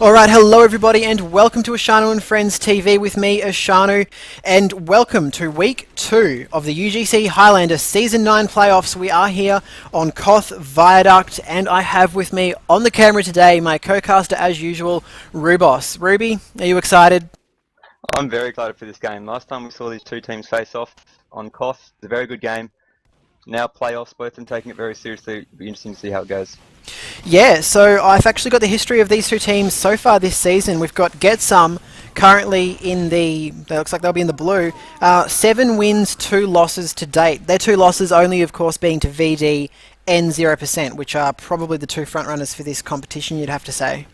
Alright, hello everybody and welcome to IshandFriendsTV with me, Ishanu, and welcome to week 2 of the UGC Highlander Season 9 Playoffs. We are here on Koth Viaduct and I have with me on the camera today my co-caster as usual, Rubos. Ruby, are you excited? I'm very excited for this game. Last time we saw these two teams face off on Koth, it's a very good game. Now playoffs, both of them taking it very seriously. It'll be interesting to see how it goes. Yeah, so I've actually got the history of these two teams so far this season. We've got GTSOM currently in the, looks like they'll be in the blue, 7 wins, 2 losses to date. Their 2 losses only of course being to VD and 0%, which are probably the 2 front runners for this competition, you'd have to say.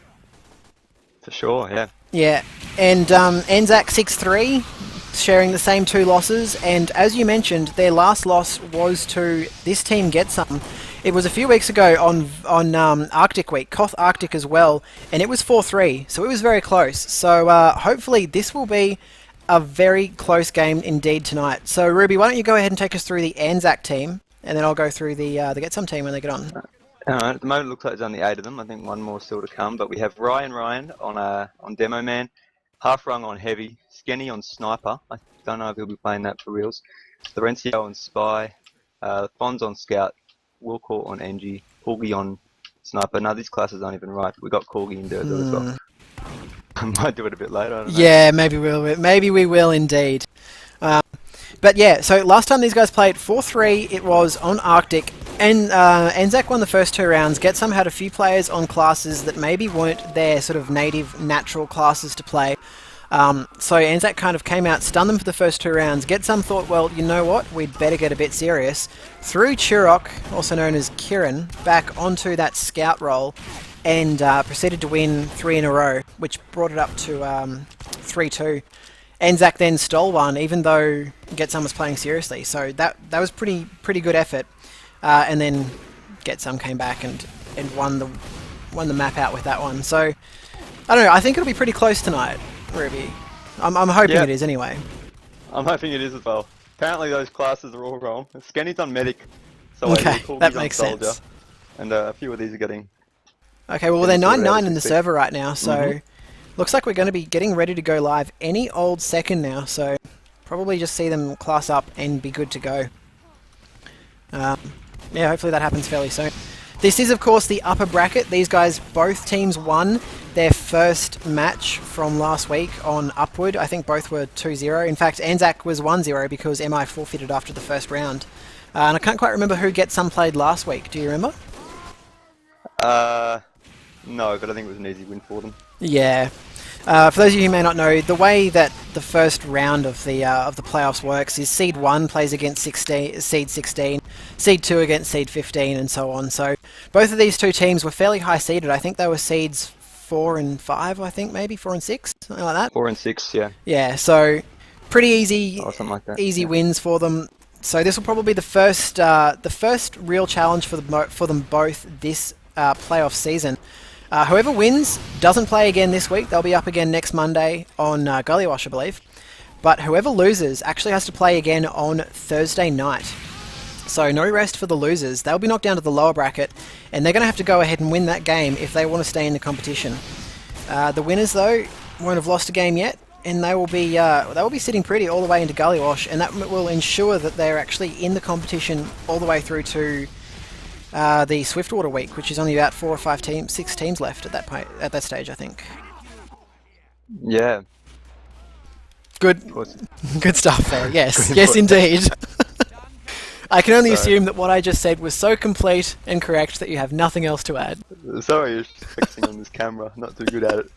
For sure, yeah. Yeah, and ANZAK 6-3, sharing the same 2 losses, and as you mentioned, their last loss was to this team GTSOM. It was a few weeks ago on Arctic Week, Koth Arctic as well, and it was 4-3, so it was very close. So hopefully this will be a very close game indeed tonight. So Ruby, why don't you go ahead and take us through the ANZAK team, and then I'll go through the GTSOM team when they get on. At the moment it looks like there's only 8 of them. I think one more still to come, but we have Ryan on Demo Man, Half Rung on Heavy, Skenny on Sniper. I don't know if he'll be playing that for reals. Lorenzo on Spy, Fonz on Scout, Wilcourt on NG, Corgi on Sniper. Now these classes aren't even right. We got Corgi in Durzo as well. I might do it a bit later. I don't know. Yeah, maybe we will indeed. But yeah, so last time these guys played 4-3, it was on Arctic, and ANZAK won the first 2 rounds. GTSOM had a few players on classes that maybe weren't their sort of native, natural classes to play. So ANZAK kind of came out, stunned them for the first 2 rounds. GTSOM thought, well, you know what, we'd better get a bit serious. Threw Chirok, also known as Kieran, back onto that scout role and proceeded to win 3 in a row, which brought it up to 3-2. ANZAK then stole one, even though GTSOM was playing seriously. So that was pretty good effort. And then GTSOM came back and won the map out with that one. So I don't know. I think it'll be pretty close tonight, Ruby. I'm hoping it is anyway. I'm hoping it is as well. Apparently those classes are all wrong. Skenny's on Medic, so okay, that makes sense. And a few of these are getting. Okay, well they're 9-9 in the server right now, so looks like we're going to be getting ready to go live any old second now. So probably just see them class up and be good to go. Yeah, hopefully that happens fairly soon. This is, of course, the upper bracket. These guys, both teams won their first match from last week on Upward. I think both were 2-0. In fact, ANZAK was 1-0 because MI forfeited after the first round. And I can't quite remember who GTSOM played last week. Do you remember? No, but I think it was an easy win for them. Yeah. For those of you who may not know, the way that the first round of the playoffs works is Seed 1 plays against Seed 16, Seed 2 against Seed 15, and so on. So both of these two teams were fairly high seeded. I think they were Seeds 4 and 5, I think maybe 4 and 6, something like that. 4 and 6, yeah. Yeah, so pretty easy, something like that. Easy wins for them. So this will probably be the first real challenge for them both this playoff season. Whoever wins doesn't play again this week. They'll be up again next Monday on galore, I believe. But whoever loses actually has to play again on Thursday night. So no rest for the losers. They'll be knocked down to the lower bracket, and they're going to have to go ahead and win that game if they want to stay in the competition. The winners, though, won't have lost a game yet, and they will be sitting pretty all the way into Gully Wash, and that will ensure that they're actually in the competition all the way through to the Swiftwater week, which is only about 4 or 5 teams, 6 teams left at that stage, I think. Yeah. Good stuff there. Yes, yes, indeed. I can only assume that what I just said was so complete and correct that you have nothing else to add. Sorry, you're fixing on this camera. Not too good at it.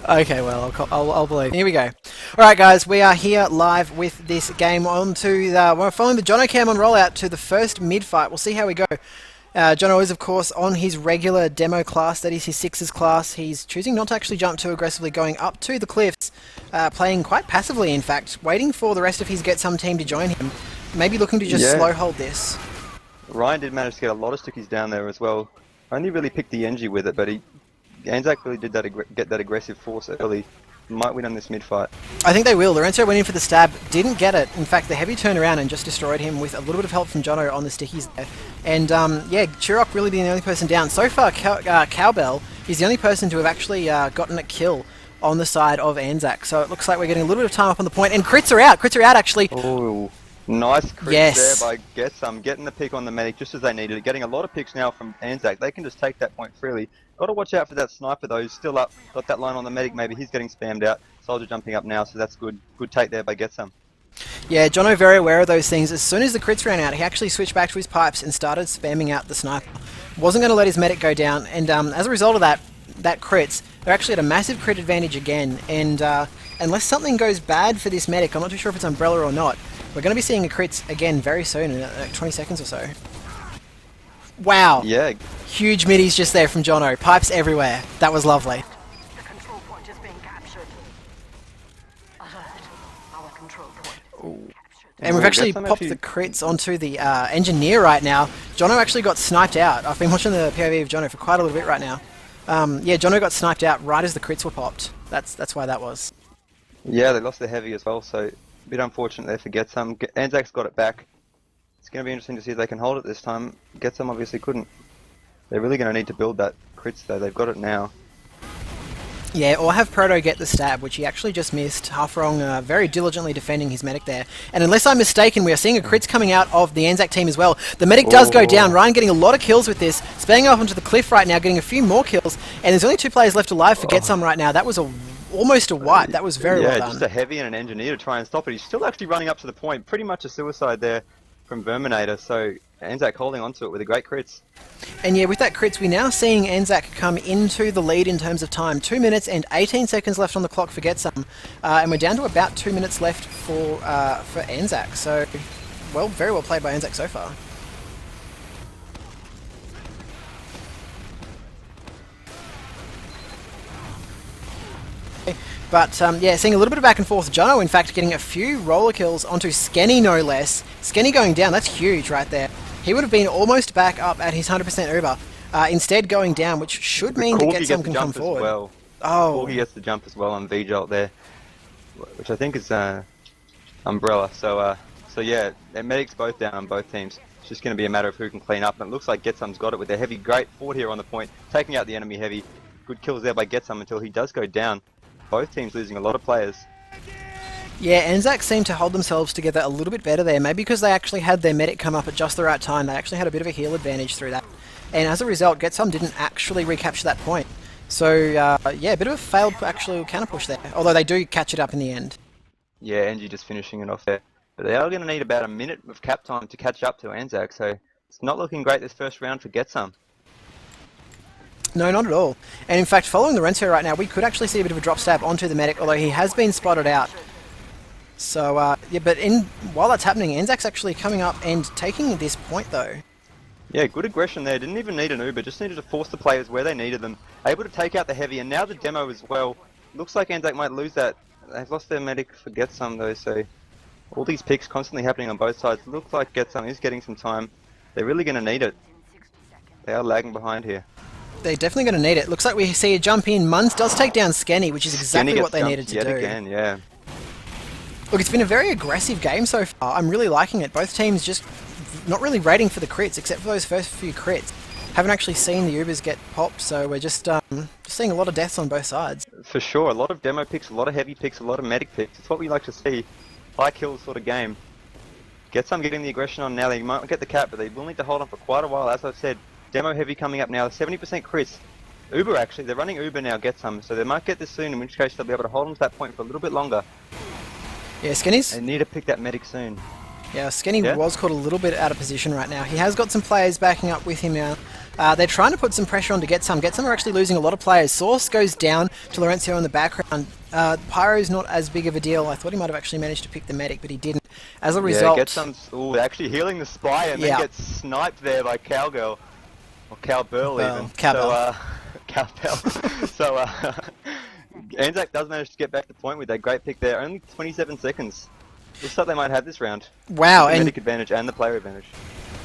Okay, well, I'll believe. Here we go. Alright guys, we are here live with this game. We're following the Jono cam on rollout to the first mid-fight. We'll see how we go. Jono is, of course, on his regular demo class. That is his 6's class. He's choosing not to actually jump too aggressively, going up to the cliffs, playing quite passively, in fact, waiting for the rest of his GTSOM team to join him. Maybe looking to just slow hold this. Ryan did manage to get a lot of stickies down there as well. Only really picked the NG with it, but ANZAK really did get that aggressive force early. Might win on this mid-fight. I think they will. Lorenzo went in for the stab, didn't get it. In fact, the heavy turned around and just destroyed him with a little bit of help from Jono on the stickies there. And yeah, Chirok really being the only person down. So far, Cowbell He's the only person to have actually gotten a kill on the side of ANZAK. So it looks like we're getting a little bit of time up on the point. And crits are out. Crits are out, actually. Oh, nice crit Yes. there by GTSOM. Getting the pick on the medic just as they needed it. Getting a lot of picks now from ANZAK. They can just take that point freely. Got to watch out for that sniper though. He's still up. Got that line on the medic. Maybe he's getting spammed out. Soldier jumping up now, so that's good. Good take there by GTSOM. Yeah, Jono very aware of those things. As soon as the crits ran out, he actually switched back to his pipes and started spamming out the sniper. Wasn't going to let his medic go down, and as a result of that crits, they're actually at a massive crit advantage again, and unless something goes bad for this medic, I'm not too sure if it's Umbrella or not, we're going to be seeing a crits again very soon, in like 20 seconds or so. Wow! Yeah. Huge middies just there from Jono. Pipes everywhere. That was lovely. The control point is being captured. Alert. Our control point. And we've actually popped the crits onto the engineer right now. Jono actually got sniped out. I've been watching the POV of Jono for quite a little bit right now. Yeah, Jono got sniped out right as the crits were popped. That's why that was. Yeah, they lost their heavy as well, so a bit unfortunate there for GTSOM. ANZAK's got it back. It's going to be interesting to see if they can hold it this time. GTSOM obviously couldn't. They're really going to need to build that crits though. They've got it now. Yeah, or have Proto get the stab, which he actually just missed. Half-Wrong very diligently defending his medic there. And unless I'm mistaken, we are seeing a crits coming out of the ANZAK team as well. The medic does go down. Ryan getting a lot of kills with this. Spanging off onto the cliff right now, getting a few more kills. And there's only 2 players left alive for GTSOM right now. That was almost a wipe. That was very well done. Yeah, just a heavy and an engineer to try and stop it. He's still actually running up to the point. Pretty much a suicide there from Verminator. So ANZAK holding onto it with a great crits. And yeah, with that crits, we're now seeing ANZAK come into the lead in terms of time. 2 minutes and 18 seconds left on the clock for GTSOM. And we're down to about 2 minutes left for ANZAK. So, well, very well played by ANZAK so far. But yeah, seeing a little bit of back and forth. Jono, in fact, getting a few roller kills onto Skenny, no less. Skenny going down, that's huge right there. He would have been almost back up at his 100% Uber. Instead going down, which should mean that GTSOM can come forward. Well. Oh. Corgi gets the jump as well on V-Jolt there, which I think is Umbrella. So yeah, their medics both down on both teams. It's just going to be a matter of who can clean up. And it looks like GTSOM's got it with their heavy. Great forward here on the point, taking out the enemy heavy. Good kills there by GTSOM until he does go down. Both teams losing a lot of players. Yeah, ANZAK seemed to hold themselves together a little bit better there. Maybe because they actually had their medic come up at just the right time. They actually had a bit of a heal advantage through that. And as a result, GTSOM didn't actually recapture that point. So, yeah, a bit of a failed actual counter push there. Although they do catch it up in the end. Yeah, Angie just finishing it off there. But they are going to need about a minute of cap time to catch up to ANZAK. So it's not looking great this first round for GTSOM. No, not at all. And in fact, following the Renzo right now, we could actually see a bit of a drop stab onto the medic, although he has been spotted out. So, yeah, but while that's happening, ANZAK's actually coming up and taking this point, though. Yeah, good aggression there. Didn't even need an Uber, just needed to force the players where they needed them. Able to take out the heavy, and now the demo as well. Looks like ANZAK might lose that. They've lost their medic for GTSOM, though, so all these picks constantly happening on both sides. Looks like GTSOM is getting some time. They're really going to need it. They are lagging behind here. They're definitely going to need it. Looks like we see a jump in. Muns does take down Skenny, which is exactly what they needed to do. Again, yeah. Look, it's been a very aggressive game so far. I'm really liking it. Both teams just not really rating for the crits, except for those first few crits. Haven't actually seen the Ubers get popped, so we're just seeing a lot of deaths on both sides. For sure, a lot of demo picks, a lot of heavy picks, a lot of medic picks. It's what we like to see. High kill sort of game. GTSOM getting the aggression on now. They might get the cap, but they will need to hold on for quite a while. As I've said, demo heavy coming up now. 70% crits. Uber actually, they're running Uber now, GTSOM, so they might get this soon, in which case they'll be able to hold on to that point for a little bit longer. Yeah, Skenny's... They need to pick that medic soon. Yeah, Skenny was caught a little bit out of position right now. He has got some players backing up with him now. They're trying to put some pressure on to GTSOM. GTSOM are actually losing a lot of players. Source goes down to Lorenzo in the background. Pyro's not as big of a deal. I thought he might have actually managed to pick the medic, but he didn't. As a result... Yeah, GTSOM's actually healing the spy and then gets sniped there by Cowgirl. Or Cowbirl even. Cowbell. Cowbell. So, ANZAK does manage to get back to the point with that great pick there. Only 27 seconds. Looks like they might have this round. Wow, the and medic advantage and the player advantage.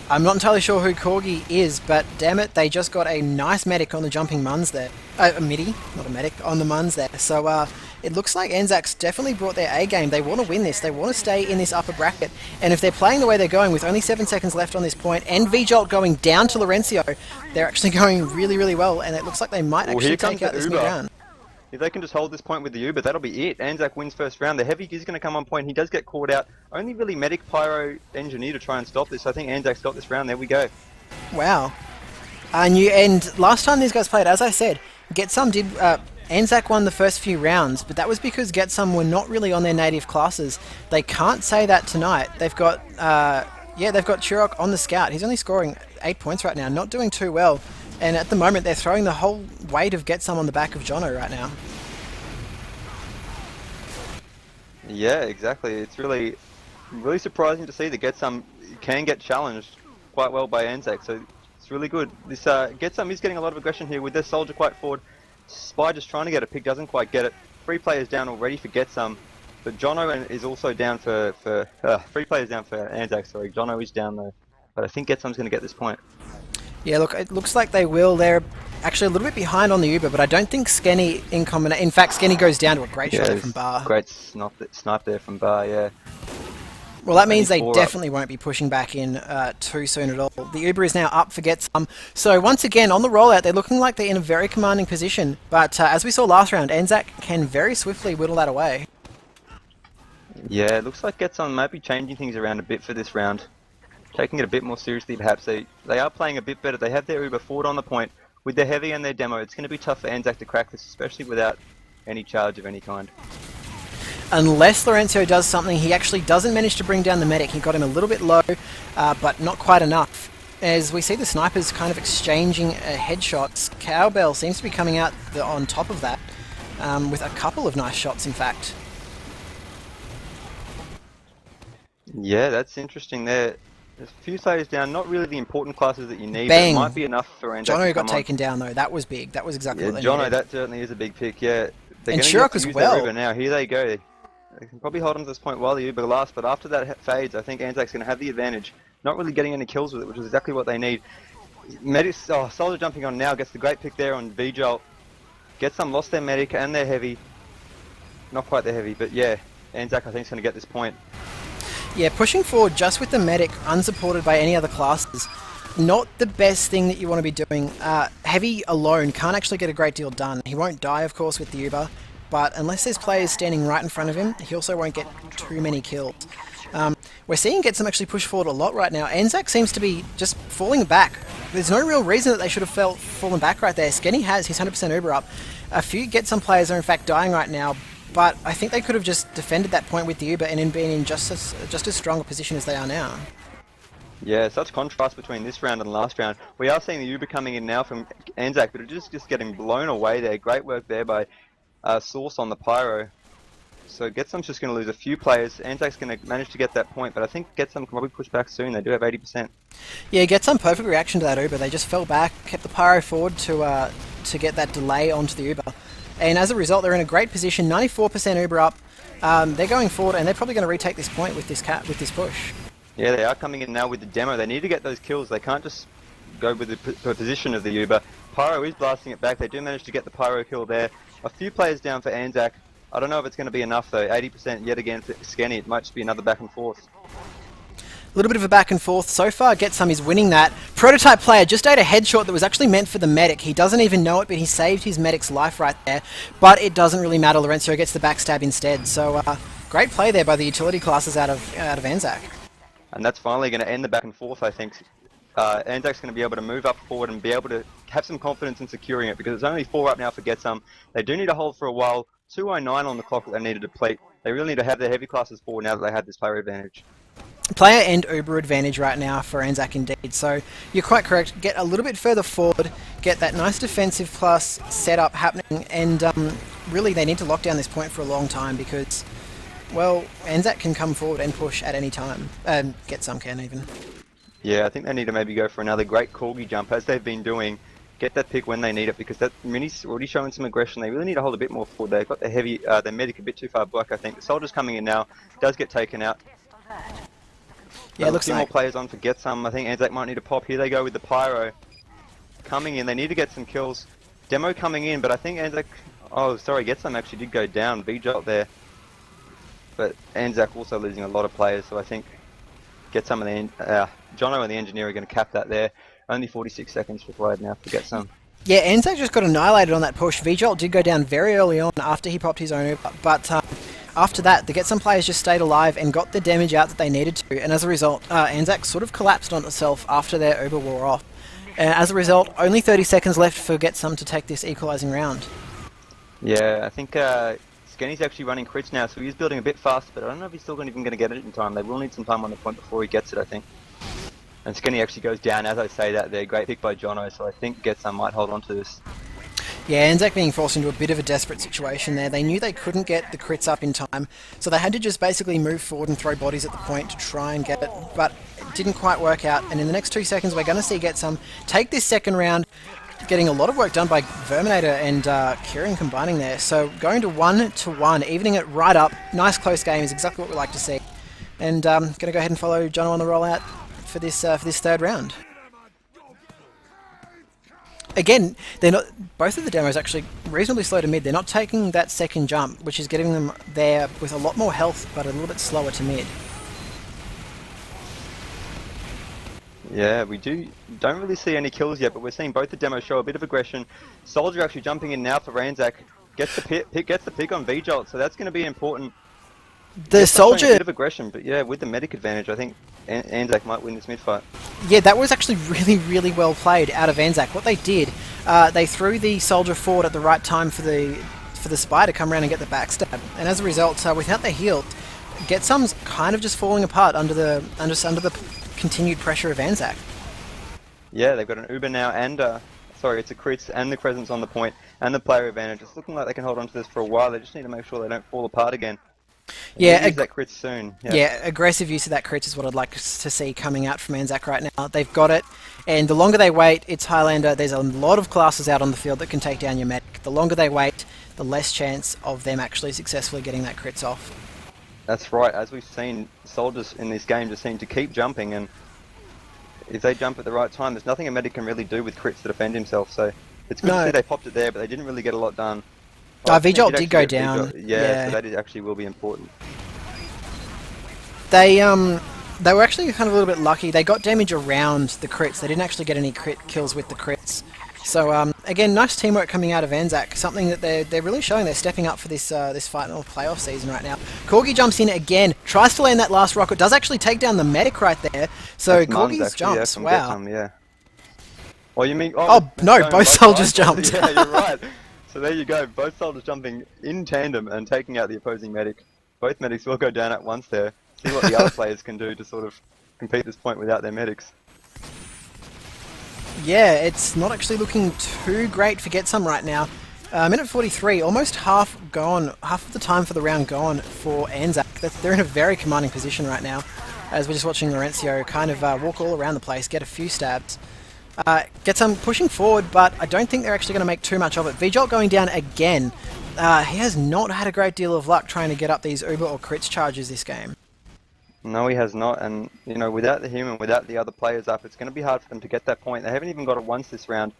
I'm not entirely sure who Corgi is, but damn it, they just got a nice medic on the jumping Muns there. A midi, not a medic, on the Muns there. So, it looks like ANZAK's definitely brought their A game. They want to win this. They want to stay in this upper bracket. And if they're playing the way they're going with only 7 seconds left on this point and V-Jolt going down to Laurencio, they're actually going really, really well. And it looks like they might actually take out this new round. If they can just hold this point with the Uber, that'll be it. ANZAK wins first round. The Heavy is going to come on point. He does get caught out. Only really Medic, Pyro, Engineer to try and stop this. I think ANZAK's got this round. There we go. Wow. And last time these guys played, as I said, GTSOM did... ANZAK won the first few rounds, but that was because GTSOM were not really on their native classes. They can't say that tonight. They've got... they've got Chirok on the Scout. He's only scoring 8 points right now. Not doing too well. And at the moment, they're throwing the whole weight of GTSOM on the back of Jono right now. Yeah, exactly. It's really surprising to see that GTSOM can get challenged quite well by ANZAK. So it's really good. This GTSOM is getting a lot of aggression here with their Soldier quite forward. Spy just trying to get a pick, doesn't quite get it. 3 players down already for GTSOM. But Jono is also down for 3 players down for ANZAK. Sorry, Jono is down though. But I think GTSOM's going to get this point. Yeah, look, it looks like they will. They're actually a little bit behind on the Uber, but I don't think Skenny in combination... In fact, Skenny goes down to a great shot there from Bar. Great snipe there from Bar, yeah. Well, that means they definitely won't be pushing back in too soon at all. The Uber is now up for GTSOM. So once again, on the rollout, they're looking like they're in a very commanding position. But as we saw last round, ANZAK can very swiftly whittle that away. Yeah, it looks like GTSOM might be changing things around a bit for this round. Taking it a bit more seriously, perhaps. They are playing a bit better. They have their Uber forward on the point. With their Heavy and their Demo, it's going to be tough for ANZAK to crack this, especially without any charge of any kind. Unless Laurencio does something, he actually doesn't manage to bring down the Medic. He got him a little bit low, but not quite enough. As we see the snipers kind of exchanging headshots, Cowbell seems to be coming out on top of that, with a couple of nice shots, in fact. Yeah, that's interesting there. There's a few players down, not really the important classes that you need, Bang. but it might be enough for ANZAK Jono to got come taken down though, that was big, that was exactly what they Jono, needed. that certainly is a big pick, yeah. They're And gonna Chirok get to as use well. their Uber now, here they go. They can probably hold on to this point while the Uber lasts, but after that fades, I think ANZAK's going to have the advantage. Not really getting any kills with it, which is exactly what they need. Soldier jumping on now, gets the great pick there on V-Jolt. GTSOM lost their Medic and their Heavy. Not quite their Heavy, but yeah, ANZAK I think is going to get this point. Yeah, pushing forward just with the Medic, unsupported by any other classes, not the best thing that you want to be doing. Heavy alone can't actually get a great deal done. He won't die, of course, with the Uber, but unless there's players standing right in front of him, he also won't get too many kills. We're seeing GTSOM actually push forward a lot right now. ANZAK seems to be just falling back. There's no real reason that they should have fallen back right there. Skenny has his 100% Uber up. A few GTSOM players are in fact dying right now, but I think they could have just defended that point with the Uber and been in just as strong a position as they are now. Yeah, such contrast between this round and last round. We are seeing the Uber coming in now from ANZAK, but it's just getting blown away there. Great work there by Source on the Pyro. So GTSOM's just going to lose a few players. ANZAK's going to manage to get that point, but I think GTSOM can probably push back soon. They do have 80%. Yeah, GTSOM perfect reaction to that Uber. They just fell back, kept the Pyro forward to get that delay onto the Uber. And as a result, they're in a great position, 94% Uber up. They're going forward, and they're probably going to retake this point with this push. Yeah, they are coming in now with the Demo. They need to get those kills. They can't just go with the position of the Uber. Pyro is blasting it back. They do manage to get the Pyro kill there. A few players down for ANZAK. I don't know if it's going to be enough though. 80% yet again for Skenny. It might just be another back and forth. A little bit of a back and forth. So far, GTSOM is winning that. Prototype player just ate a headshot that was actually meant for the Medic. He doesn't even know it, but he saved his Medic's life right there. But it doesn't really matter. Laurencio gets the backstab instead. So great play there by the utility classes out of ANZAK. And that's finally going to end the back and forth, I think. ANZAK's going to be able to move up forward and be able to have some confidence in securing it, because it's only 4 up now for GTSOM. They do need to hold for a while. 2:09 on the clock that they need to deplete. They really need to have their heavy classes forward now that they have this player advantage. Player and Uber advantage right now for ANZAK indeed. So you're quite correct. Get a little bit further forward, get that nice defensive plus setup happening, and really they need to lock down this point for a long time because, well, ANZAK can come forward and push at any time. GTSOM can even. Yeah, I think they need to maybe go for another great Corgi jump as they've been doing. Get that pick when they need it, because that Mini's already showing some aggression. They really need to hold a bit more forward. They've got their heavy, their Medic a bit too far back, I think. The Soldier's coming in now, does get taken out. Yeah, it looks like... like... more players on for GTSOM. I think ANZAK might need to pop. Here they go with the Pyro. Coming in, they need to get some kills. Demo coming in, but I think ANZAK Oh, sorry, GTSOM actually did go down. V-Jolt there. But ANZAK also losing a lot of players, so I think GTSOM and Jono and the engineer are going to cap that there. Only 46 seconds required now for GTSOM. Yeah, ANZAK just got annihilated on that push. V-Jolt did go down very early on after he popped his own Uber, but after that, the GTSOM players just stayed alive and got the damage out that they needed to, and as a result, ANZAK sort of collapsed on itself after their Uber wore off. As a result, only 30 seconds left for GTSOM to take this equalising round. Yeah, I think Skenny's actually running kritz now, so he's building a bit fast, but I don't know if he's still even going to get it in time. They will need some time on the point before he gets it, I think. And Skenny actually goes down as I say that there. Great pick by Jono, so I think GTSOM might hold on to this. Yeah, ANZAK being forced into a bit of a desperate situation there. They knew they couldn't get the crits up in time, so they had to just basically move forward and throw bodies at the point to try and get it, but it didn't quite work out. And in the next 2 seconds, we're going to see GTSOM take this second round, getting a lot of work done by Verminator and Kieran combining there. So going to 1-1, evening it right up. Nice close game is exactly what we like to see. And going to go ahead and follow Jono on the rollout for this third round. Again, they're not. Both of the demos actually reasonably slow to mid. They're not taking that second jump, which is getting them there with a lot more health, but a little bit slower to mid. Yeah, we don't really see any kills yet, but we're seeing both the demos show a bit of aggression. Soldier actually jumping in now for ANZAK. Gets the pick on V-Jolt, so that's going to be important. The Soldier... A bit of aggression, but yeah, with the medic advantage, I think ANZAK might win this mid fight. Yeah, that was actually really, really well played out of ANZAK. What they did, they threw the Soldier forward at the right time for the Spy to come around and get the backstab, and as a result, without the heal, GTSOM's kind of just falling apart under the continued pressure of ANZAK. Yeah, they've got an Uber now and sorry, it's a kritz and the Crescent's on the point and the player advantage. It's looking like they can hold on to this for a while. They just need to make sure they don't fall apart again. Yeah, use that kritz soon. Yeah, aggressive use of that kritz is what I'd like to see coming out from ANZAK right now. They've got it, and the longer they wait, it's Highlander. There's a lot of classes out on the field that can take down your medic. The longer they wait, the less chance of them actually successfully getting that kritz off. That's right. As we've seen, soldiers in this game just seem to keep jumping, and if they jump at the right time, there's nothing a medic can really do with kritz to defend himself. So it's good to see they popped it there, but they didn't really get a lot done. V-Jolt did go down. Yeah, so that actually will be important. They were actually kind of a little bit lucky. They got damage around the crits. They didn't actually get any crit kills with the crits. So again, nice teamwork coming out of ANZAK. Something that they're really showing. They're stepping up for this final playoff season right now. Corgi jumps in again, tries to land that last rocket. Does actually take down the medic right there. So Corgi's jumps. Wow. Yeah. Well, you mean? Oh no, both soldiers jumped. Yeah, you're right. So there you go. Both soldiers jumping in tandem and taking out the opposing medic. Both medics will go down at once there. See what the other players can do to sort of compete this point without their medics. Yeah, it's not actually looking too great for GTSOM right now. Minute 43, almost half gone, half of the time for the round gone for ANZAK. They're in a very commanding position right now, as we're just watching Laurencio kind of walk all around the place, get a few stabs. GTSOM pushing forward, but I don't think they're actually going to make too much of it. V-Jolt going down again. He has not had a great deal of luck trying to get up these Uber or Kritz charges this game. No, he has not, and you know, without the human, without the other players up, it's going to be hard for them to get that point. They haven't even got it once this round.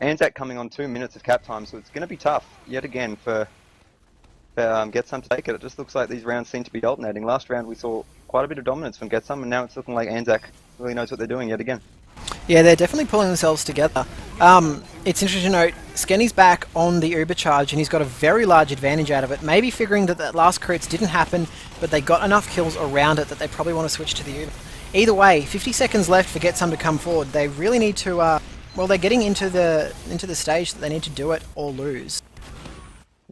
ANZAK coming on 2 minutes of cap time, so it's going to be tough yet again for GTSOM to take it. It just looks like these rounds seem to be alternating. Last round we saw quite a bit of dominance from GTSOM, and now it's looking like ANZAK really knows what they're doing yet again. Yeah, they're definitely pulling themselves together. It's interesting to note, Skenny's back on the Uber charge and he's got a very large advantage out of it. Maybe figuring that that last crits didn't happen, but they got enough kills around it that they probably want to switch to the Uber. Either way, 50 seconds left for GTSOM to come forward. They really need to, well, they're getting into the stage that they need to do it or lose.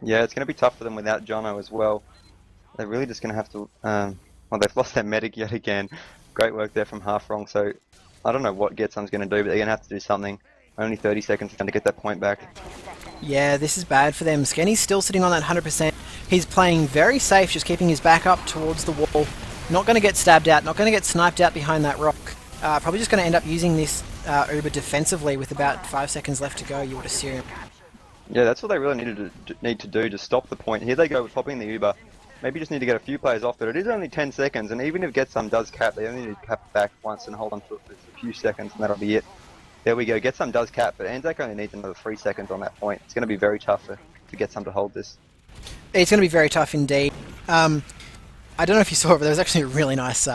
Yeah, it's going to be tough for them without Jono as well. They're really just going to have to, well, they've lost their medic yet again. Great work there from Half Wrong, so I don't know what GTSOM's going to do, but they're going to have to do something. Only 30 seconds to get that point back. Yeah, this is bad for them. Skenny's still sitting on that 100%. He's playing very safe, just keeping his back up towards the wall. Not going to get stabbed out, not going to get sniped out behind that rock. Probably just going to end up using this Uber defensively with about 5 seconds left to go, you would assume. Yeah, that's what they really need to do to stop the point. Here they go with popping the Uber. Maybe just need to get a few players off, but it is only 10 seconds, and even if GTSOM does cap, they only need to cap back once and hold on to it for a few seconds, and that'll be it. There we go, GTSOM does cap, but ANZAK only needs another 3 seconds on that point. It's going to be very tough for to get some to hold this. It's going to be very tough indeed. I don't know if you saw it, but there was actually a really nice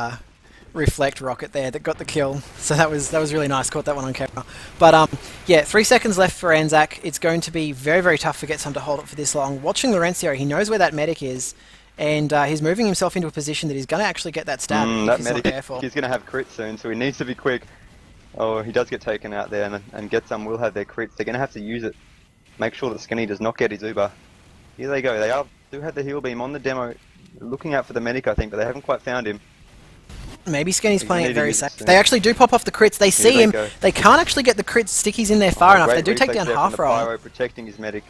reflect rocket there that got the kill. So that was really nice. Caught that one on camera. But yeah, 3 seconds left for ANZAK. It's going to be very, very tough to get some to hold it for this long. Watching Laurencio, he knows where that medic is, and he's moving himself into a position that he's going to actually get that stab if he's not careful. He's going to have crit soon, so he needs to be quick. Oh, he does get taken out there, and get some will have their crits. They're going to have to use it. Make sure that Skinny does not get his Uber. Here they go. They do have the heal beam on the demo. Looking out for the medic, I think, but they haven't quite found him. Maybe Skinny's playing it very safe. They actually do pop off the crits. They see him. They can't actually get the crit stickies in there far enough. They do take down half roll. Pyro protecting his medic.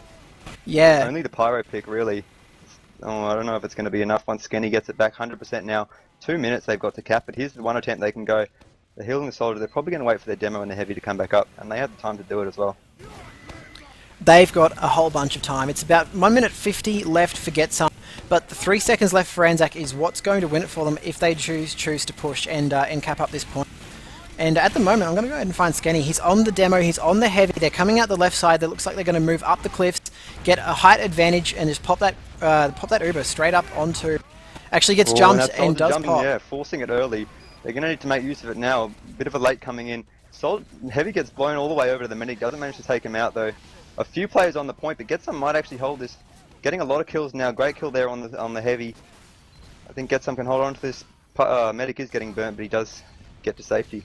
Yeah. Only the pyro pick, really. Oh, I don't know if it's going to be enough once Skinny gets it back 100% now. 2 minutes they've got to cap it. Here's the one attempt they can go. They're healing the soldier. They're probably going to wait for their demo and the heavy to come back up, and they have the time to do it as well. They've got a whole bunch of time. It's about 1 minute 50 left for Get Some, but the 3 seconds left for ANZAK is what's going to win it for them if they choose to push and cap up this point. And at the moment, I'm going to go ahead and find Skinny. He's on the demo, he's on the heavy, they're coming out the left side. That looks like they're going to move up the cliffs, get a height advantage, and just pop that Uber straight up onto... Actually gets jumped and does pop. Yeah, forcing it early. They're going to need to make use of it now. Bit of a late coming in. Heavy gets blown all the way over to the medic, doesn't manage to take him out though. A few players on the point, but Get Some might actually hold this. Getting a lot of kills now. Great kill there on the heavy. I think Get Some can hold on to this. Medic is getting burnt, but he does get to safety.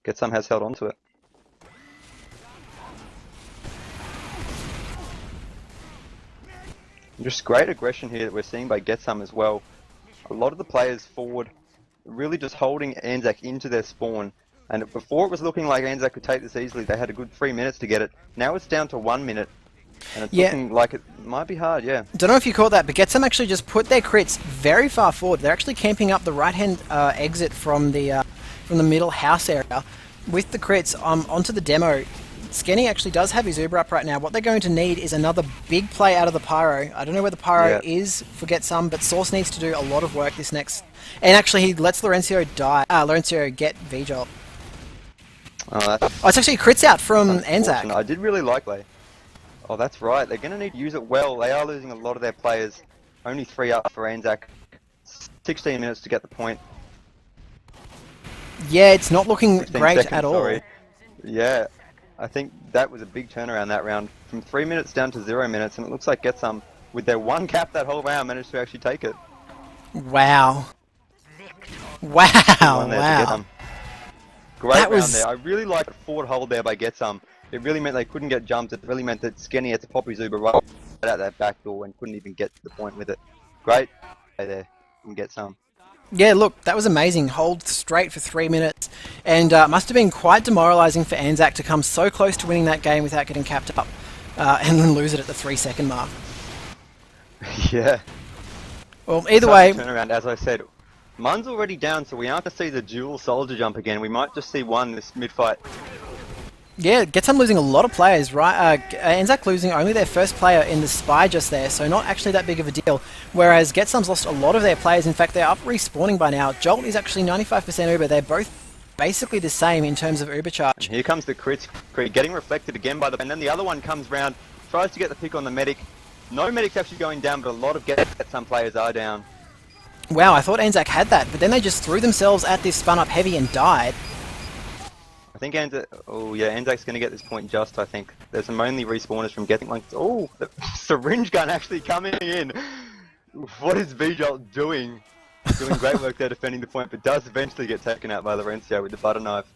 Get Some has held on to it. Just great aggression here that we're seeing by Get Some as well. A lot of the players forward really just holding ANZAK into their spawn. And before it was looking like ANZAK could take this easily. They had a good 3 minutes to get it. Now it's down to 1 minute. And it's looking like it might be hard, yeah. Don't know if you caught that, but Get Some actually just put their crits very far forward. They're actually camping up the right-hand exit from the middle house area with the crits onto the demo. Skinny actually does have his Uber up right now. What they're going to need is another big play out of the Pyro. I don't know where the Pyro is for Get Some, but Source needs to do a lot of work this next... And actually he lets Laurencio die. Laurencio get V-Jolt. Oh, it's actually crits out from ANZAK. I did really like that. Oh, that's right. They're going to need to use it well. They are losing a lot of their players. Only 3 up for ANZAK. 16 minutes to get the point. Yeah, it's not looking great at all. Sorry. Yeah, I think that was a big turnaround that round. From 3 minutes down to 0 minutes, and it looks like Get Some, with their one cap that whole round, managed to actually take it. Wow. Wow. Great round there. I really like a forward hold there by Get Some. It really meant they couldn't get jumped. It really meant that Skinny had to pop his Uber right out that back door and couldn't even get to the point with it. Great play there from Get Some. Yeah, look, that was amazing. Hold straight for 3 minutes. And must have been quite demoralising for ANZAK to come so close to winning that game without getting capped up and then lose it at the 3 second mark. Yeah. Well, either way... Turnaround, as I said. Mun's already down, so we aren't to see the dual soldier jump again. We might just see one this mid-fight. Yeah, Get Some losing a lot of players, right? ANZAK losing only their first player in the Spy just there, so not actually that big of a deal. Whereas Get Some's lost a lot of their players. In fact, they're up respawning by now. Jolt is actually 95% Uber. They're both basically the same in terms of Uber charge. And here comes the crit, getting reflected again by the... And then the other one comes round, tries to get the pick on the medic. No medic's actually going down, but a lot of Get Some players are down. Wow, I thought ANZAK had that, but then they just threw themselves at this spun up heavy and died. I think ANZAK... Oh yeah, ANZAK's going to get this point just, I think. There's some only respawners from getting like... Oh, the syringe gun actually coming in. What is V-Jolt doing? Doing great work there defending the point, but does eventually get taken out by Laurencio with the butter knife.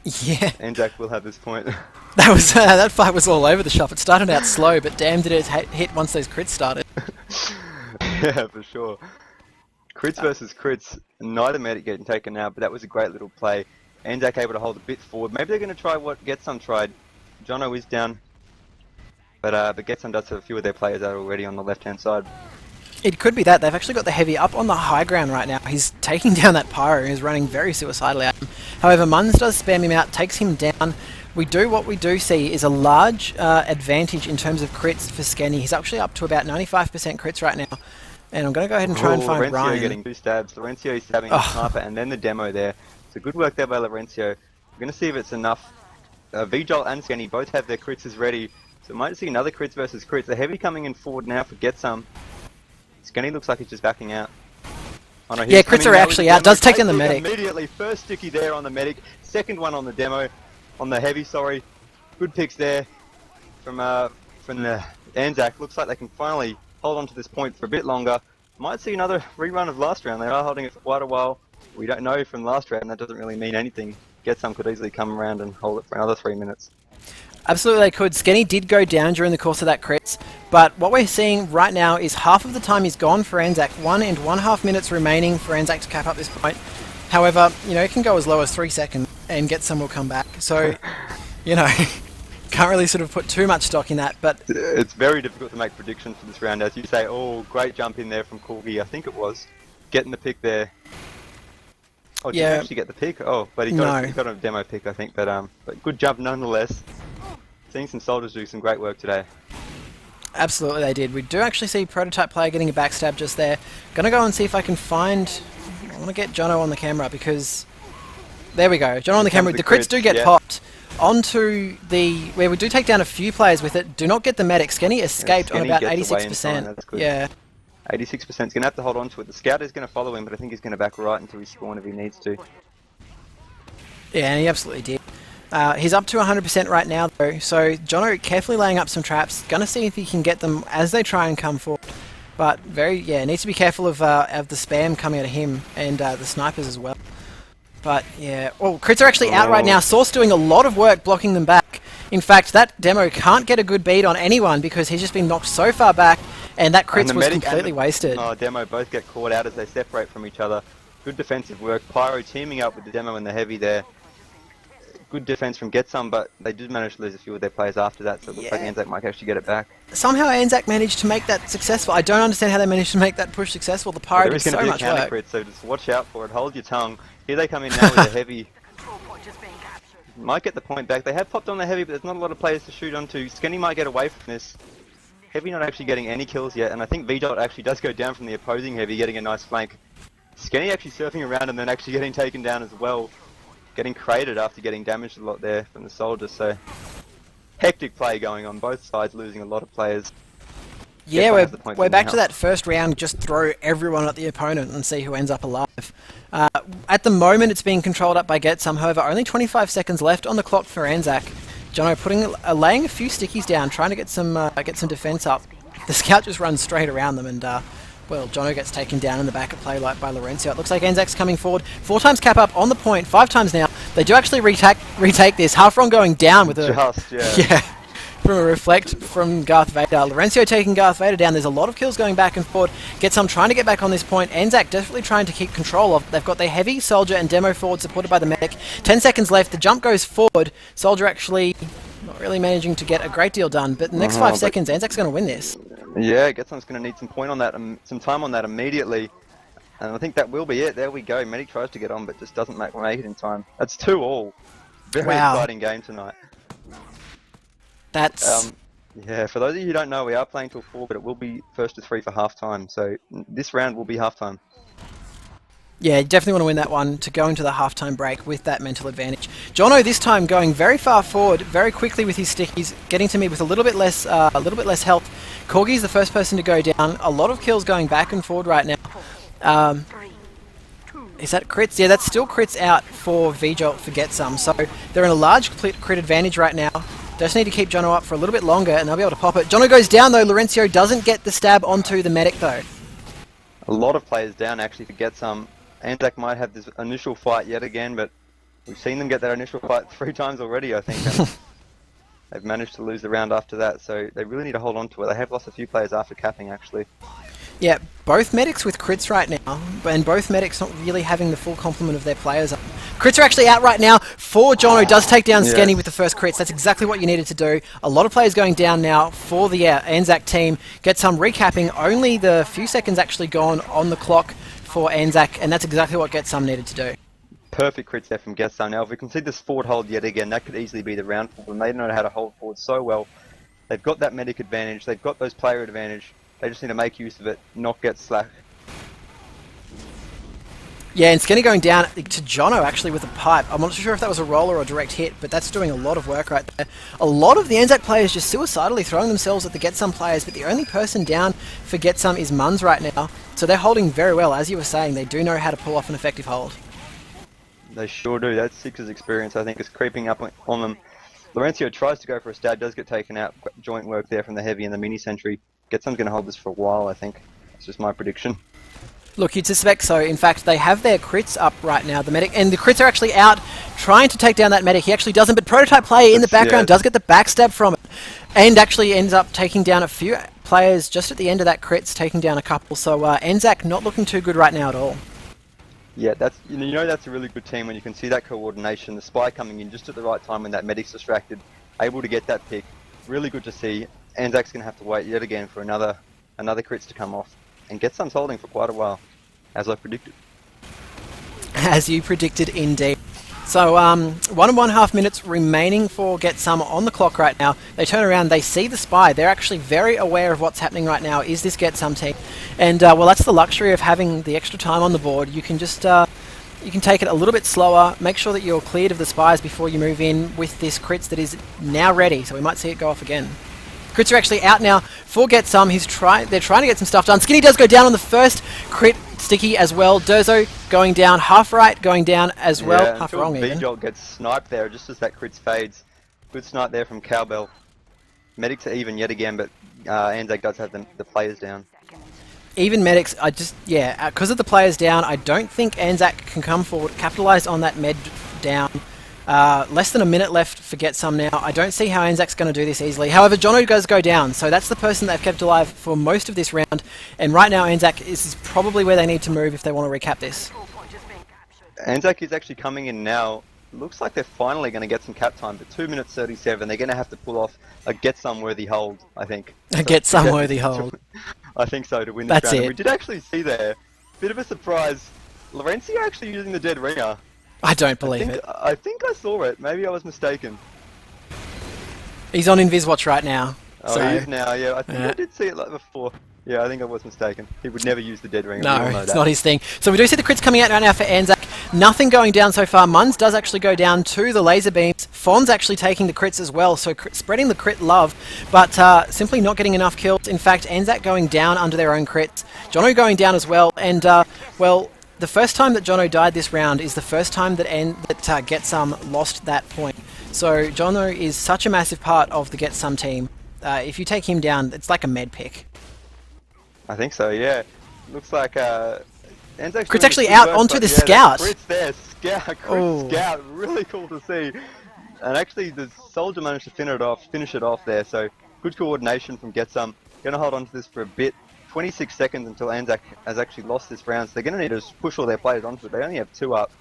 Yeah. ANZAK will have this point. That fight was all over the shop. It started out slow, but damn did it hit once those crits started. Yeah, for sure. Crits versus crits. Neither medic getting taken out, but that was a great little play. ANZAK able to hold a bit forward. Maybe they're going to try what Get Some tried. Jono is down. But Get Some does have a few of their players out already on the left-hand side. It could be that. They've actually got the heavy up on the high ground right now. He's taking down that Pyro, who's running very suicidally at him. However, Munz does spam him out, takes him down. What we do see is a large advantage in terms of crits for Skenny. He's actually up to about 95% crits right now. And I'm going to go ahead and try and find Ryan. Getting 2 stabs. Laurencio stabbing the sniper and then the demo there. So good work there by Laurencio. We're going to see if it's enough. VJolt and Skenny both have their crits ready, so we might see another crits versus crits. The heavy coming in forward now for GTSOM. Skenny looks like he's just backing out. Oh, no, Yeah, crits are actually out. Does take down the medic. Immediately, first sticky there on the medic, second one on the demo, on the heavy, sorry. Good picks there from the ANZAK. Looks like they can finally hold on to this point for a bit longer. Might see another rerun of last round. They are holding it for quite a while. We don't know from last round, that doesn't really mean anything. GTSOM could easily come around and hold it for another 3 minutes. Absolutely they could. Skenny did go down during the course of that crits, but what we're seeing right now is half of the time is gone for ANZAK. 1.5 minutes remaining for ANZAK to cap up this point. However, you know, it can go as low as 3 seconds and GTSOM will come back. So, you know, can't really sort of put too much stock in that, but... It's very difficult to make predictions for this round. As you say, oh, great jump in there from Corgi, I think it was. Getting the pick there. Oh, did he actually get the pick? Oh, but he got a demo pick, I think. But good jump nonetheless. Seeing some soldiers do some great work today. Absolutely they did. We do actually see Prototype player getting a backstab just there. Gonna go and see if I can find... I want to get Jono on the camera because... There we go. Jono on the camera. The crits do get popped. Onto the... Where we do take down a few players with it. Do not get the medic. Skenny escaped on about 86%. Yeah. 86% is going to have to hold on to it. The scout is going to follow him, but I think he's going to back right into his spawn if he needs to. Yeah, and he absolutely did. He's up to 100% right now, though, so Jono carefully laying up some traps. Going to see if he can get them as they try and come forward. But needs to be careful of the spam coming out of him and the snipers as well. But yeah, well, crits are actually out right now. Source doing a lot of work blocking them back. In fact, that demo can't get a good beat on anyone because he's just been knocked so far back, and that crits was completely wasted. Demo both get caught out as they separate from each other. Good defensive work. Pyro teaming up with the demo and the heavy there. Good defense from GTSOM, but they did manage to lose a few of their players after that, so it looks like ANZAK might actually get it back. Somehow ANZAK managed to make that successful. I don't understand how they managed to make that push successful. The Pyro did so much work. Crit, so just watch out for it. Hold your tongue. Here they come in now with the heavy. Might get the point back. They have popped on the heavy, but there's not a lot of players to shoot onto. Skenny might get away from this. Heavy not actually getting any kills yet, and I think VJolt actually does go down from the opposing heavy, getting a nice flank. Skenny actually surfing around and then actually getting taken down as well. Getting crated after getting damaged a lot there from the soldiers, so... Hectic play going on, both sides losing a lot of players. Yeah, we're back to that first round, just throw everyone at the opponent and see who ends up alive. At the moment it's being controlled up by GTSOM, however only 25 seconds left on the clock for ANZAK. Jono laying a few stickies down, trying to get some defense up. The scout just runs straight around them and well, Jono gets taken down in the back of play like by Laurencio. It looks like ANZAK's coming forward. 4 times cap up on the point, 5 times now. They do actually retake this. Half-Ron going down with a... yeah. From a reflect from Darth Vader. Laurencio taking Darth Vader down. There's a lot of kills going back and forward. GTSOM trying to get back on this point. ANZAK definitely trying to keep control of. They've got their heavy, soldier, and demo forward supported by the medic. 10 seconds left. The jump goes forward. Soldier actually not really managing to get a great deal done. But in the next 5 seconds, ANZAK's going to win this. Yeah, GTSOM's going to need some point on that, some time on that immediately. And I think that will be it. There we go. Medic tries to get on, but just doesn't make it in time. That's 2-all. Very exciting game tonight. That's... yeah, for those of you who don't know, we are playing till 4, but it will be 1st to 3 for half-time. So this round will be half-time. Yeah, you definitely want to win that one to go into the half-time break with that mental advantage. Jono this time going very far forward, very quickly with his stickies, getting to me with a little bit less health. Corgi's the first person to go down. A lot of kills going back and forward right now. Is that crits? Yeah, that's still crits out for VJolt for GTSOM. So they're in a large crit advantage right now. Just need to keep Jono up for a little bit longer and they'll be able to pop it. Jono goes down though. Laurencio doesn't get the stab onto the medic though. A lot of players down actually to GTSOM. ANZAK might have this initial fight yet again, but we've seen them get that initial fight 3 times already, I think. And they've managed to lose the round after that, so they really need to hold on to it. They have lost a few players after capping, actually. Yeah, both medics with crits right now, and both medics not really having the full complement of their players. Crits are actually out right now. For Jono does take down Skenny with the first crits. That's exactly what you needed to do. A lot of players going down now for the ANZAK team. GTSOM recapping. Only the few seconds actually gone on the clock for ANZAK, and that's exactly what GTSOM needed to do. Perfect crits there from GTSOM. Now, if we can see this forward hold yet again, that could easily be the round for them. They know how to hold forward so well. They've got that medic advantage. They've got those player advantage. They just need to make use of it, not get slack. Yeah, and Skinny going down to Jono actually with a pipe. I'm not sure if that was a roller or direct hit, but that's doing a lot of work right there. A lot of the ANZAK players just suicidally throwing themselves at the GTSOM players, but the only person down for GTSOM is Muns right now. So they're holding very well. As you were saying, they do know how to pull off an effective hold. They sure do. That Sixers experience, I think, is creeping up on them. Laurencio tries to go for a stab, does get taken out. Joint work there from the heavy and the mini sentry. GTSOM's going to hold this for a while, I think. That's just my prediction. Look, you'd suspect so. In fact, they have their crits up right now, the medic, and the crits are actually out trying to take down that medic. He actually doesn't, but Prototype player in the background does get the backstab from it, and actually ends up taking down a few players just at the end of that crits, taking down a couple. So ANZAK not looking too good right now at all. Yeah, that's you know that's a really good team when you can see that coordination, the spy coming in just at the right time when that medic's distracted, able to get that pick. Really good to see. ANZAK's going to have to wait yet again for another crits to come off. And GTSOM's holding for quite a while, as I predicted. As you predicted, indeed. So 1.5 minutes remaining for GTSOM on the clock right now. They turn around, they see the spy. They're actually very aware of what's happening right now. Is this GTSOM team? And well, that's the luxury of having the extra time on the board. You can just you can take it a little bit slower. Make sure that you're cleared of the spies before you move in with this crits that is now ready. So we might see it go off again. Crits are actually out now for GTSOM. They're trying to get some stuff done. Skinny does go down on the first crit sticky as well. Durzo going down, half right going down as well. Yeah, half wrong even. V-Jolt gets sniped there just as that crits fades. Good snipe there from Cowbell. Medics are even yet again, but ANZAK does have the players down. Even medics, because of the players down, I don't think ANZAK can come forward, capitalise on that med down. Less than a minute left for GTSOM now. I don't see how ANZAK's going to do this easily. However, Jono does go down, so that's the person they've kept alive for most of this round. And right now, ANZAK is probably where they need to move if they want to recap this. ANZAK is actually coming in now. Looks like they're finally going to get some cap time, but 2 minutes 37. They're going to have to pull off a GTSOM worthy hold, I think. A GTSOM worthy hold. I think so, to win this round. That's it. And we did actually see there, bit of a surprise, Laurencio actually using the dead ringer. I don't believe it. I think I saw it. Maybe I was mistaken. He's on Inviswatch right now. Oh, so, he is now, yeah. I think I did see it like before. Yeah, I think I was mistaken. He would never use the dead ringer. No, it's not his thing. So we do see the crits coming out right now for ANZAK. Nothing going down so far. Muns does actually go down to the laser beams. Fon's actually taking the crits as well, so spreading the crit love, but simply not getting enough kills. In fact, ANZAK going down under their own crits. Jono going down as well, and well, the first time that Jono died this round is the first time that GTSOM lost that point. So Jono is such a massive part of the GTSOM team. If you take him down, it's like a med pick. I think so, yeah. Looks like ANZAK's Crit's actually out onto the scout. Crit's there, scout, really cool to see. And actually the soldier managed to finish it off there, so good coordination from GTSOM. Gonna hold on to this for a bit. 26 seconds until ANZAK has actually lost this round, so they're going to need to push all their players onto it. They only have 2 up.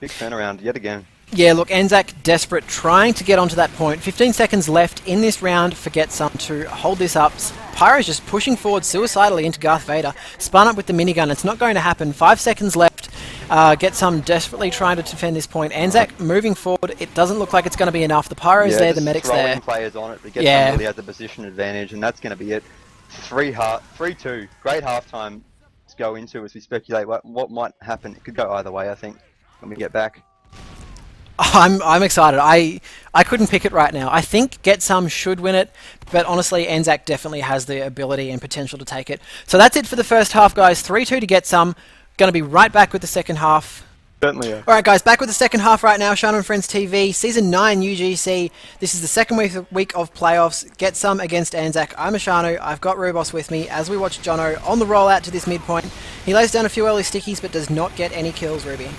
Big turnaround yet again. Yeah, look, ANZAK desperate, trying to get onto that point. 15 seconds left in this round for GTSOM to hold this up. Pyro's just pushing forward suicidally into Darth Vader. Spun up with the minigun. It's not going to happen. 5 seconds left. GTSOM desperately trying to defend this point. ANZAK moving forward. It doesn't look like it's going to be enough. The Pyro's there, the medic's there. Players on it, but GTSOM really has a position advantage, and that's going to be it. 3-2. Great halftime to go into as we speculate what might happen. It could go either way, I think, when we get back. I'm excited. I couldn't pick it right now. I think GTSOM should win it, but honestly, ANZAK definitely has the ability and potential to take it. So that's it for the first half, guys. 3-2 to GTSOM. Going to be right back with the second half. Certainly, yeah. Alright guys, back with the second half right now. IshandFriendsTV, Season 9 UGC. This is the second week of playoffs. GTSOM against ANZAK. I'm Ishanu. I've got Rubos with me as we watch Jono on the rollout to this midpoint. He lays down a few early stickies but does not get any kills, Ruby.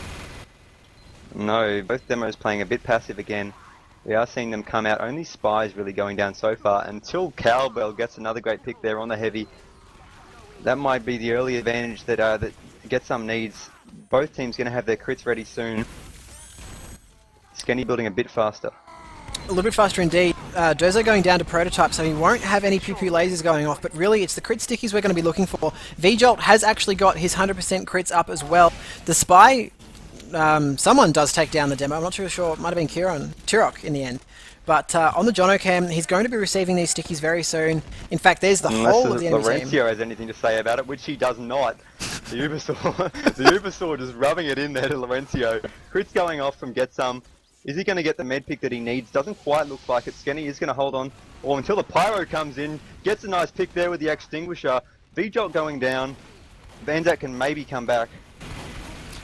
No, both demos playing a bit passive again. We are seeing them come out. Only Spies really going down so far until Cowbell gets another great pick there on the heavy. That might be the early advantage that GTSOM needs. Both teams going to have their crits ready soon. Skenny building a bit faster. A little bit faster indeed. Durzo going down to Prototype, so he won't have any pew-pew lasers going off, but really it's the crit stickies we're going to be looking for. V-Jolt has actually got his 100% crits up as well. The Spy, someone does take down the demo. I'm not too sure. It might have been Tirok in the end. But on the Jono cam, he's going to be receiving these stickies very soon. In fact, there's the whole of the enemy team. Laurencio has anything to say about it, which he does not. The Ubersaw, the Ubersaw just rubbing it in there to Laurencio. Crit's going off from GTSOM. Is he going to get the med pick that he needs? Doesn't quite look like it. Skenny is going to hold on, or until the Pyro comes in, gets a nice pick there with the Extinguisher. VJolt going down. ANZAK can maybe come back.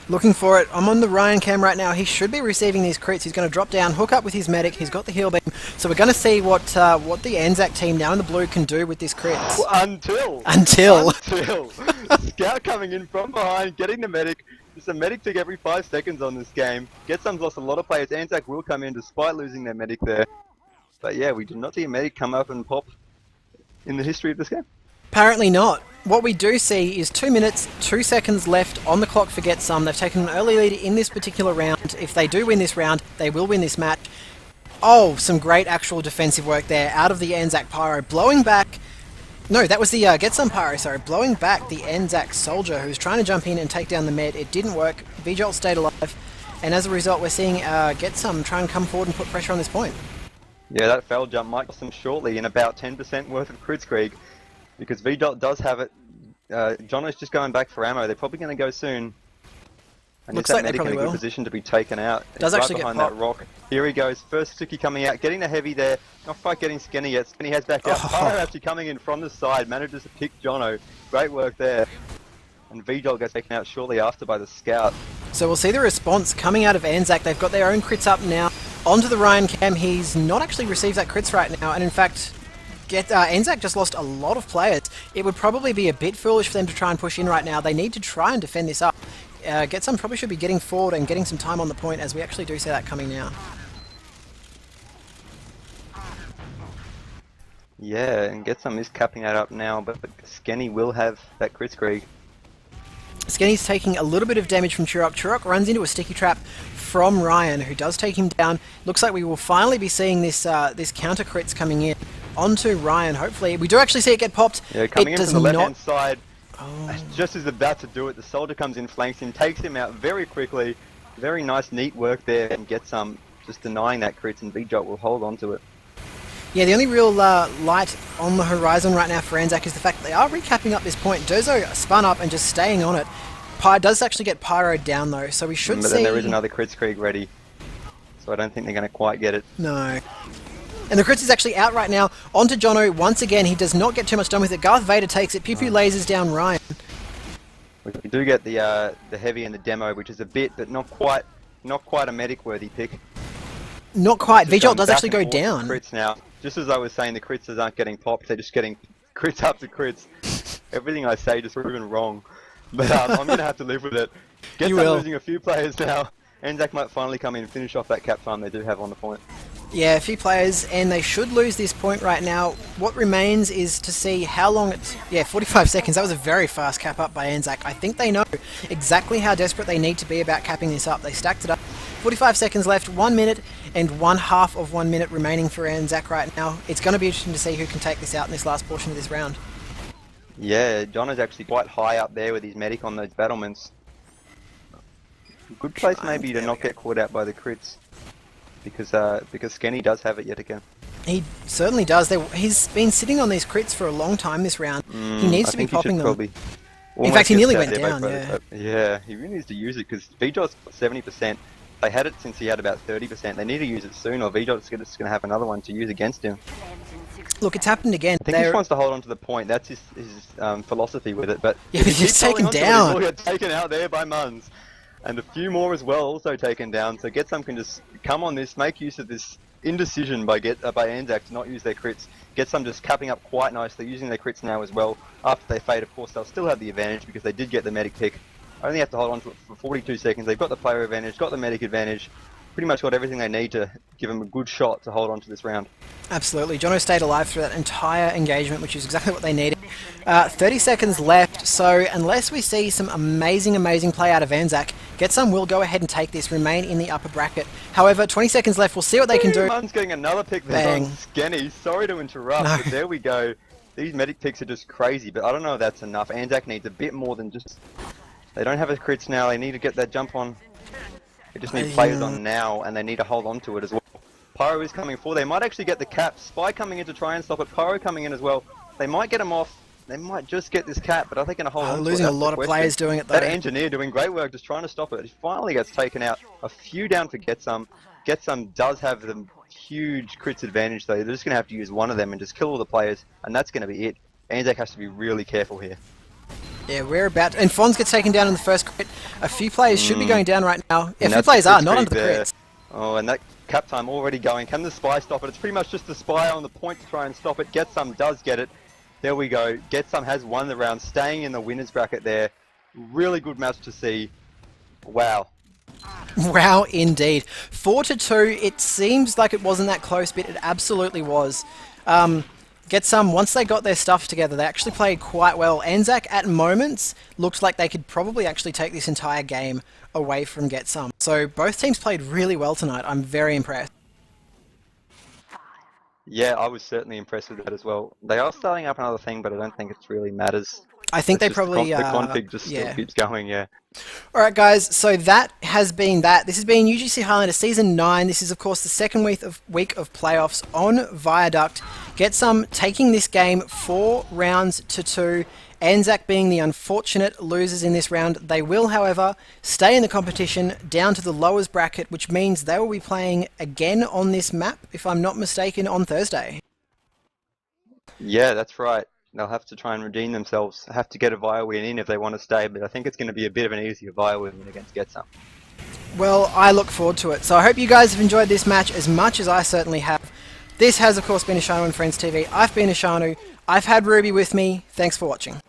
Looking for it. I'm on the Ryan cam right now. He should be receiving these crits. He's going to drop down, hook up with his medic. He's got the heal beam. So we're going to see what the ANZAK team now in the blue can do with this crits. Until Scout coming in from behind, getting the medic. Just a medic tick every 5 seconds on this game. GTSOM's lost a lot of players. ANZAK will come in despite losing their medic there. But yeah, we did not see a medic come up and pop in the history of this game. Apparently not. What we do see is 2 minutes, 2 seconds left on the clock for GTSOM. They've taken an early lead in this particular round. If they do win this round, they will win this match. Oh, some great actual defensive work there out of the ANZAK Pyro, blowing back... No, that was the GTSOM Pyro, sorry. Blowing back the ANZAK Soldier who was trying to jump in and take down the med. It didn't work. VJolt stayed alive. And as a result, we're seeing GTSOM try and come forward and put pressure on this point. Yeah, that failed jump might cost them shortly in about 10% worth of Kritzkrieg. Because VJolt does have it. Jono's just going back for ammo. They're probably going to go soon. And Looks that like they medic in a probably good will. position to be taken out. Does right actually get behind popped. that rock. Here he goes. First Suki coming out, getting the heavy there. Not quite getting Skenny yet. Skenny has back out. Pyro actually coming in from the side. Manages to pick Jono. Great work there. And VJolt gets taken out shortly after by the Scout. So we'll see the response coming out of ANZAK. They've got their own crits up now. Onto the Ryan cam. He's not actually received that crits right now. And in fact... ANZAK just lost a lot of players. It would probably be a bit foolish for them to try and push in right now. They need to try and defend this up. GTSOM probably should be getting forward and getting some time on the point, as we actually do see that coming now. Yeah, and GTSOM is capping that up now, but Skenny will have that Kritzkrieg. Skenny's taking a little bit of damage from Turok. Turok runs into a sticky trap from Ryan, who does take him down. Looks like we will finally be seeing this this counter crits coming in onto Ryan. Hopefully, we do actually see it get popped. Yeah, coming in from the left-hand side. Oh. Just as about to do it, the soldier comes in, flanks him, takes him out very quickly. Very nice, neat work there, and GTSOM just denying that crits, and VJolt will hold on to it. Yeah, the only real light on the horizon right now for ANZAK is the fact that they are recapping up this point. Durzo spun up and just staying on it. Does actually get Pyro down though, so we should see... But then there is another Kritzkrieg ready, so I don't think they're going to quite get it. No. And the crits is actually out right now. Onto Jono once again. He does not get too much done with it. Garth Vader takes it. Pew Pew lasers down Ryan. We do get the heavy and the demo, which is a bit, but not quite a medic-worthy pick. Not quite. Just VJolt going does back actually go and forth down. with crits now. Just as I was saying, the crits aren't getting popped, they're just getting crits up to crits. Everything I say just proven wrong. But I'm going to have to live with it. You GTSOM will. losing a few players now. ANZAK might finally come in and finish off that cap time they do have on the point. Yeah, a few players, and they should lose this point right now. What remains is to see how long it's... Yeah, 45 seconds. That was a very fast cap up by ANZAK. I think they know exactly how desperate they need to be about capping this up. They stacked it up. 45 seconds left, 1 minute, and 1/2 of 1 minute remaining for ANZAK right now. It's going to be interesting to see who can take this out in this last portion of this round. Yeah, John is actually quite high up there with his medic on those battlements. Good place maybe to not get caught out by the crits. Because Skenny does have it yet again. He certainly does. He's been sitting on these crits for a long time this round. He needs to be popping them. In fact, he nearly went down, yeah. Yeah, he really needs to use it because VJot's got 70%. They had it since he had about 30%. They need to use it soon or VJot's going to have another one to use against him. Look, it's happened again. I think he just wants to hold on to the point. That's his philosophy with it. But yeah, but he's taken down. He'll get taken out there by Muns. And a few more as well also taken down. So GTSOM can just come on this, make use of this indecision by ANZAK to not use their crits. GTSOM just capping up quite nicely, using their crits now as well. After they fade, of course, they'll still have the advantage because they did get the medic pick. Only have to hold on to it for 42 seconds. They've got the player advantage, got the medic advantage. Pretty much got everything they need to give them a good shot to hold on to this round. Absolutely. Jono stayed alive through that entire engagement, which is exactly what they needed. 30 seconds left, so unless we see some amazing play out of ANZAK, GTSOM will go ahead and take this, remain in the upper bracket. However, 20 seconds left, we'll see what they can do. Mun's getting another pick there on Skenny. Sorry to interrupt, No. but there we go. These medic picks are just crazy, but I don't know if that's enough. ANZAK needs a bit more than just... They don't have a crits now, they need to get that jump on. They just need players on now, and they need to hold on to it as well. Pyro is coming forward. They might actually get the cap. Spy coming in to try and stop it. Pyro coming in as well. They might get him off. They might just get this cap, but are they going to hold on? Losing a lot of players doing it though. That engineer doing great work, just trying to stop it. He finally gets taken out. A few down for GTSOM. GTSOM does have the huge crits advantage though. They're just going to have to use one of them and just kill all the players, and that's going to be it. ANZAK has to be really careful here. Yeah, we're about... And Fonz gets taken down in the first crit. A few players should be going down right now. Yeah, a few players are, not under the crits. Oh, and that cap time already going. Can the spy stop it? It's pretty much just the spy on the point to try and stop it. GTSOM does get it. There we go. GTSOM has won the round, staying in the winner's bracket there. Really good match to see. Wow. Wow, indeed. 4-2. It seems like it wasn't that close, but it absolutely was. GTSOM, once they got their stuff together, they actually played quite well. ANZAK, at moments, looked like they could probably actually take this entire game away from GTSOM. So both teams played really well tonight. I'm very impressed. Yeah, I was certainly impressed with that as well. They are starting up another thing, but I don't think it really matters. I think they It's just probably... the config just still keeps going, yeah. Alright guys, so that has been that. This has been UGC Highlander Season 9. This is of course the second week of playoffs on Viaduct. GTSOM taking this game 4 rounds to 2. ANZAK being the unfortunate losers in this round. They will, however, stay in the competition down to the lowers bracket, which means they will be playing again on this map, if I'm not mistaken, on Thursday. Yeah, that's right. They'll have to try and redeem themselves. Have to get a Via win in if they want to stay, but I think it's going to be a bit of an easier Via win against GTSOM. Well, I look forward to it. So I hope you guys have enjoyed this match as much as I certainly have. This has, of course, been IshandFriendsTV. I've been Ishanu. I've had Ruby with me. Thanks for watching.